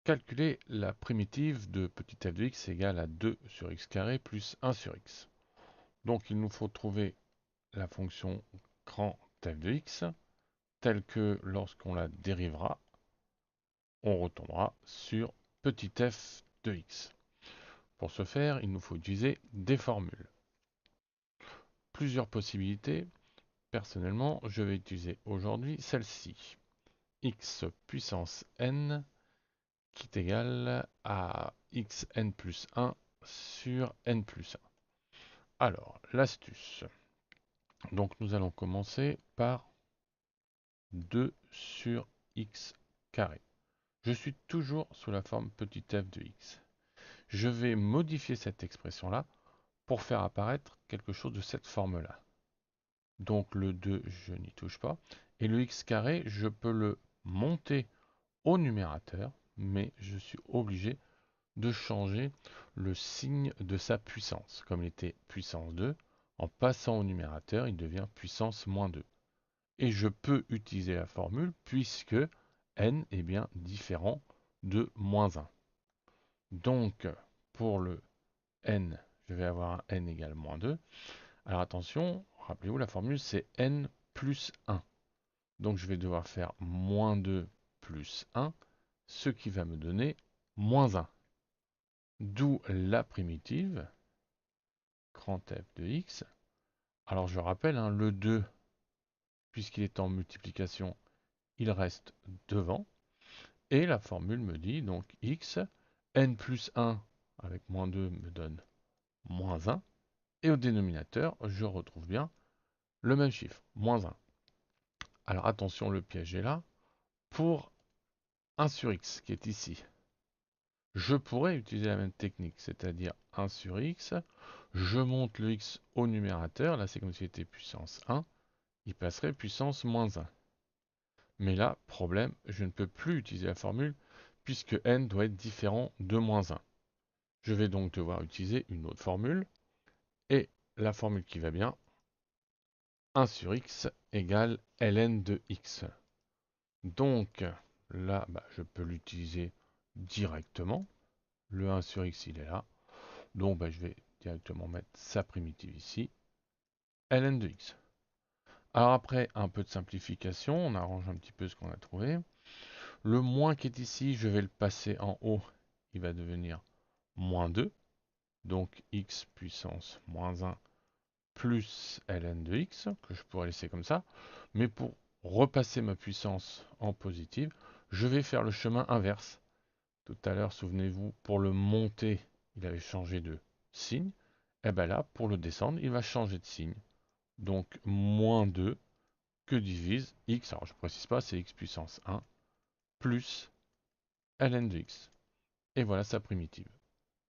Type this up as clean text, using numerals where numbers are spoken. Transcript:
Calculer la primitive de petit f de x égale à 2 sur x carré plus 1 sur x. Donc il nous faut trouver la fonction grand f de x telle que lorsqu'on la dérivera, on retombera sur petit f de x. Pour ce faire, il nous faut utiliser des formules. Plusieurs possibilités. Personnellement, je vais utiliser aujourd'hui celle-ci. X puissance n qui est égal à xn plus 1 sur n plus 1. Alors, l'astuce. Donc nous allons commencer par 2 sur x carré. Je suis toujours sous la forme petit f de x. Je vais modifier cette expression-là pour faire apparaître quelque chose de cette forme-là. Donc le 2, je n'y touche pas. Et le x carré, je peux le monter au numérateur, mais je suis obligé de changer le signe de sa puissance. Comme il était puissance 2, en passant au numérateur, il devient puissance moins 2. Et je peux utiliser la formule puisque n est bien différent de moins 1. Donc, pour le n, je vais avoir un n égale moins 2. Alors attention, rappelez-vous, la formule c'est n plus 1. Donc je vais devoir faire moins 2 plus 1, ce qui va me donner moins 1. D'où la primitive, grand f de x. Alors je rappelle, hein, le 2, puisqu'il est en multiplication, il reste devant. Et la formule me dit donc x, n plus 1 avec moins 2 me donne moins 1. Et au dénominateur, je retrouve bien le même chiffre, moins 1. Alors attention, le piège est là. Pour 1 sur x qui est ici, je pourrais utiliser la même technique, c'est-à-dire 1 sur x, je monte le x au numérateur, là c'est comme s'il était puissance 1, il passerait puissance moins 1. Mais là, problème, je ne peux plus utiliser la formule puisque n doit être différent de moins 1. Je vais donc devoir utiliser une autre formule, et la formule qui va bien, 1 sur x égale ln de x. Donc là, je peux l'utiliser directement. Le 1 sur x, il est là. Donc je vais directement mettre sa primitive ici, ln de x. Alors après, un peu de simplification, on arrange un petit peu ce qu'on a trouvé. Le moins qui est ici, je vais le passer en haut, il va devenir moins 2. Donc x puissance moins 1 plus ln de x, que je pourrais laisser comme ça. Mais pour repasser ma puissance en positive, je vais faire le chemin inverse. Tout à l'heure, souvenez-vous, pour le monter, il avait changé de signe. Et bien là, pour le descendre, il va changer de signe. Donc moins 2 que divise x, alors je ne précise pas, c'est x puissance 1, plus ln de x. Et voilà sa primitive.